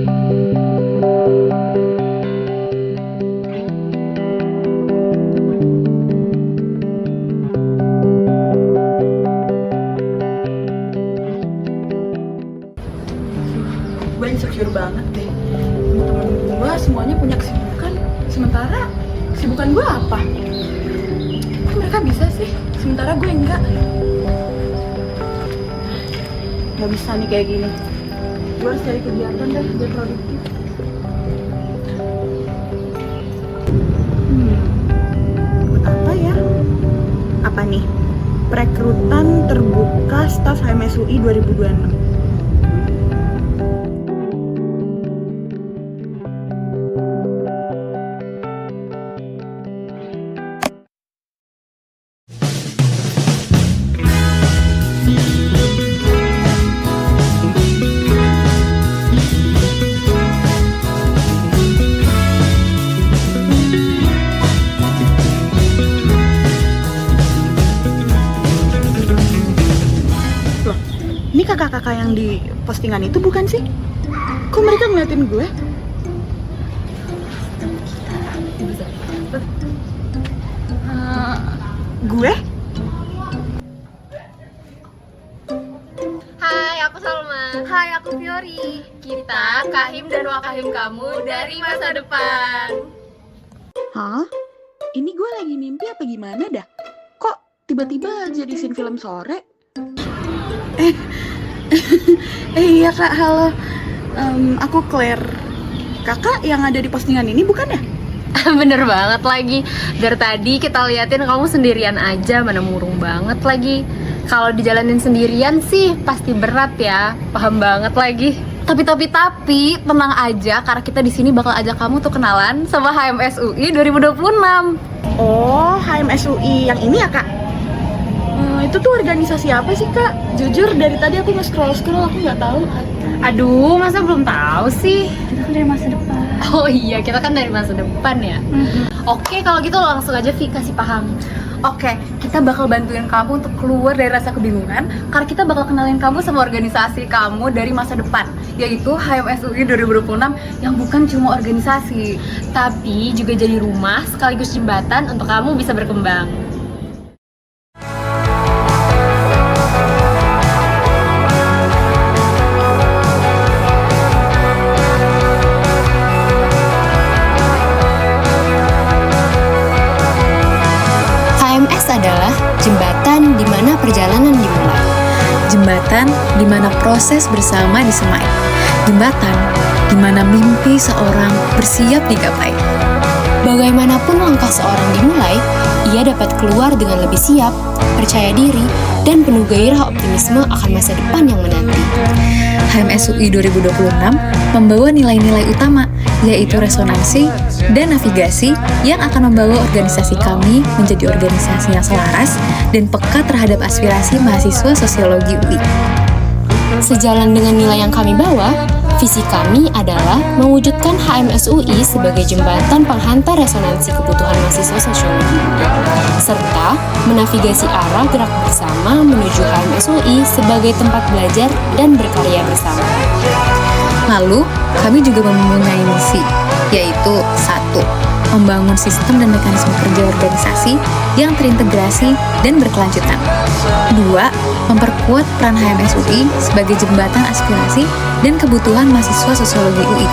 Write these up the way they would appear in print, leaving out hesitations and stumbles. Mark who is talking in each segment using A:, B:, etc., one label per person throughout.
A: Gue insecure banget deh. Temen-temen gue semuanya punya kesibukan, sementara kesibukan gue apa? Kok mereka bisa sih, sementara gue enggak? Gak bisa nih kayak gini. Gue harus cari kegiatan deh biar produktif. Ikut apa ya? Apa nih? Perekrutan terbuka staf HMSUI 2026. Ini kakak-kakak yang di postingan itu bukan sih? Kok mereka ngeliatin gue? Gue?
B: Hai, aku Salma. Hai, aku Fiori. Kita kahim dan wakahim kamu dari masa depan.
A: Hah? Ini gue lagi mimpi apa gimana dah? Kok tiba-tiba jadi scene film sore? Iya kak, halo. Aku Claire. Kakak yang ada di postingan ini bukan ya?
B: Bener banget lagi. Dari tadi kita liatin kamu sendirian aja, mana murung banget lagi. Kalau dijalanin sendirian sih pasti berat ya, paham banget lagi. Tapi tenang aja, karena kita di sini bakal ajak kamu tuh kenalan sama HMSUI 2026.
A: Oh, HMSUI yang ini ya kak? Itu tuh organisasi apa sih kak? Jujur dari tadi aku nge-scroll aku nggak tahu.
B: Aduh, masa belum tahu sih?
A: Kita kan dari masa depan.
B: Oh iya, kita kan dari masa depan ya. Oke, kalau gitu langsung aja Vi kasih paham. Oke, kita bakal bantuin kamu untuk keluar dari rasa kebingungan, karena kita bakal kenalin kamu sama organisasi kamu dari masa depan, yaitu HMSUI 2026 yang bukan cuma organisasi, tapi juga jadi rumah sekaligus jembatan untuk kamu bisa berkembang.
C: HMS adalah jembatan di mana perjalanan dimulai. Jembatan di mana proses bersama disemai. Jembatan di mana mimpi seorang bersiap digapai. Bagaimanapun langkah seorang dimulai, ia dapat keluar dengan lebih siap, percaya diri, dan penuh gairah optimisme akan masa depan yang menanti. HMSUI 2026 membawa nilai-nilai utama, yaitu resonansi dan navigasi yang akan membawa organisasi kami menjadi organisasi yang selaras dan peka terhadap aspirasi mahasiswa sosiologi UI. Sejalan dengan nilai yang kami bawa, visi kami adalah mewujudkan HMSUI sebagai jembatan penghantar resonansi kebutuhan mahasiswa sosiologi UI, serta menavigasi arah gerak bersama menuju HMSUI sebagai tempat belajar dan berkarya bersama. Lalu, kami juga mempunyai misi, yaitu 1. Membangun sistem dan mekanisme kerja organisasi yang terintegrasi dan berkelanjutan. 2. Memperkuat peran HMSUI sebagai jembatan aspirasi dan kebutuhan mahasiswa sosiologi UI.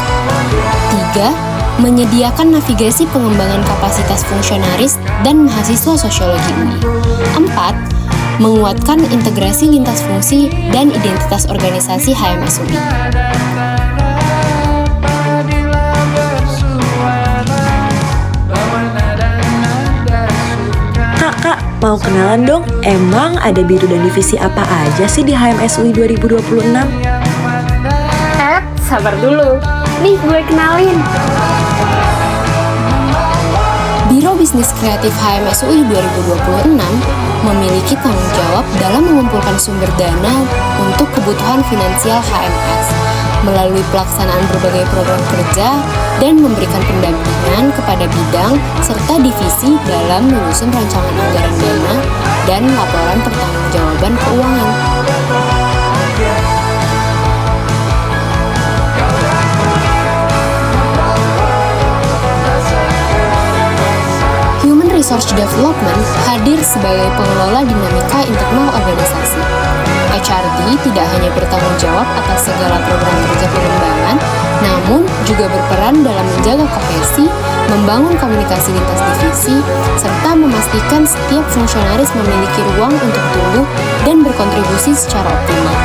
C: 3. Menyediakan navigasi pengembangan kapasitas fungsionaris dan mahasiswa sosiologi UI. 4. Menguatkan integrasi lintas fungsi dan identitas organisasi HMSUI.
D: Kak, mau kenalan dong? Emang ada biru dan divisi apa aja sih di HMSUI 2026?
B: Sabar dulu. Nih, gue kenalin.
C: Biro Bisnis Kreatif HMSUI 2026 memiliki tanggung jawab dalam mengumpulkan sumber dana untuk kebutuhan finansial HMS melalui pelaksanaan berbagai program kerja dan memberikan pendampingan kepada bidang serta divisi dalam menyusun rancangan anggaran dana dan laporan pertanggungjawaban keuangan. Research Development hadir sebagai pengelola dinamika internal organisasi. HRD tidak hanya bertanggung jawab atas segala program kerja pengembangan, namun juga berperan dalam menjaga kohesi, membangun komunikasi lintas divisi, serta memastikan setiap fungsionaris memiliki ruang untuk tumbuh dan berkontribusi secara optimal.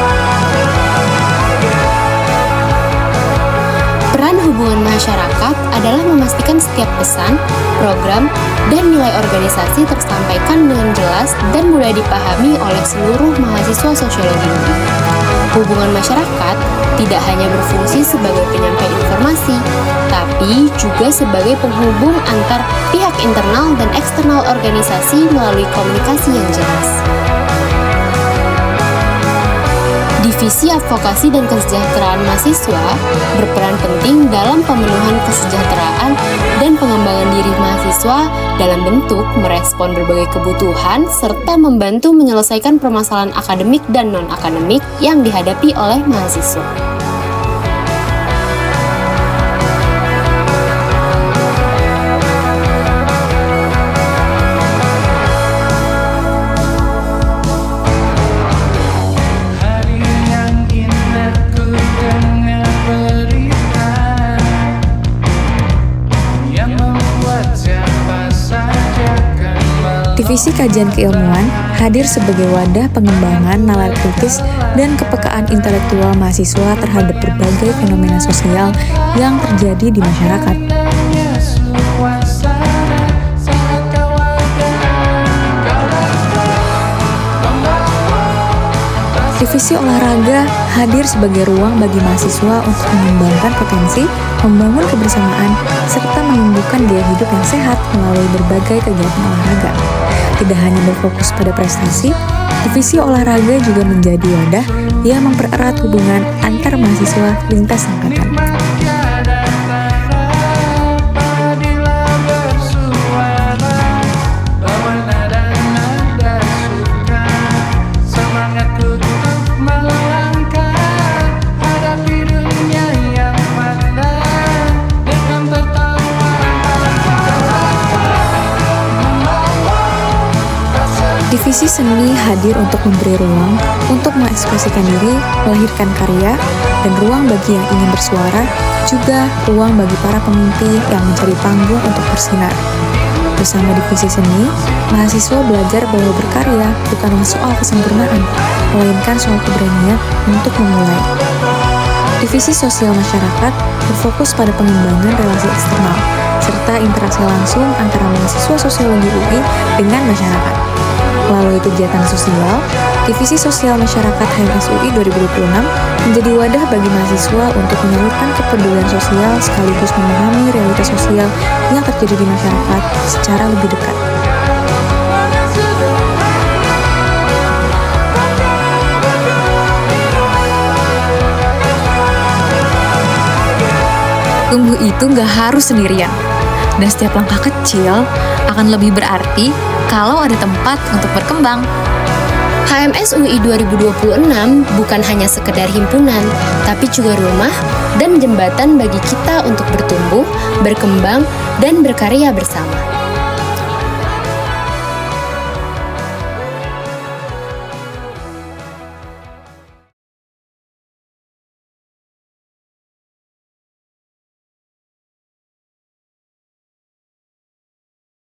C: Peran hubungan masyarakat adalah memastikan setiap pesan, program, dan nilai organisasi tersampaikan dengan jelas dan mudah dipahami oleh seluruh mahasiswa sosiologi UI. Hubungan masyarakat tidak hanya berfungsi sebagai penyampai informasi, tapi juga sebagai penghubung antar pihak internal dan eksternal organisasi melalui komunikasi yang jelas. Divisi Advokasi dan Kesejahteraan Mahasiswa berperan penting dalam pemenuhan kesejahteraan dan pengembangan diri mahasiswa dalam bentuk merespon berbagai kebutuhan serta membantu menyelesaikan permasalahan akademik dan non-akademik yang dihadapi oleh mahasiswa. Divisi Kajian Keilmuan hadir sebagai wadah pengembangan nalar kritis dan kepekaan intelektual mahasiswa terhadap berbagai fenomena sosial yang terjadi di masyarakat. Divisi Olahraga hadir sebagai ruang bagi mahasiswa untuk mengembangkan potensi, membangun kebersamaan, serta menumbuhkan gaya hidup yang sehat melalui berbagai kegiatan olahraga. Tidak hanya berfokus pada prestasi, divisi olahraga juga menjadi wadah yang mempererat hubungan antar mahasiswa lintas angkatan. Divisi Seni hadir untuk memberi ruang untuk mengekspresikan diri, melahirkan karya, dan ruang bagi yang ingin bersuara, juga ruang bagi para pemimpi yang mencari panggung untuk bersinar. Bersama Divisi Seni, mahasiswa belajar bahwa berkarya bukanlah soal kesempurnaan, melainkan soal keberanian untuk memulai. Divisi Sosial Masyarakat berfokus pada pengembangan relasi eksternal, serta interaksi langsung antara mahasiswa sosiologi UI dengan masyarakat. Melalui kegiatan sosial, Divisi Sosial Masyarakat HMS UI 2026 menjadi wadah bagi mahasiswa untuk menyalurkan kepedulian sosial sekaligus memahami realitas sosial yang terjadi di masyarakat secara lebih dekat. Tumbuh itu nggak harus sendirian, dan setiap langkah kecil akan lebih berarti kalau ada tempat untuk berkembang. HMS UI 2026 bukan hanya sekedar himpunan, tapi juga rumah dan jembatan bagi kita untuk bertumbuh, berkembang, dan berkarya bersama.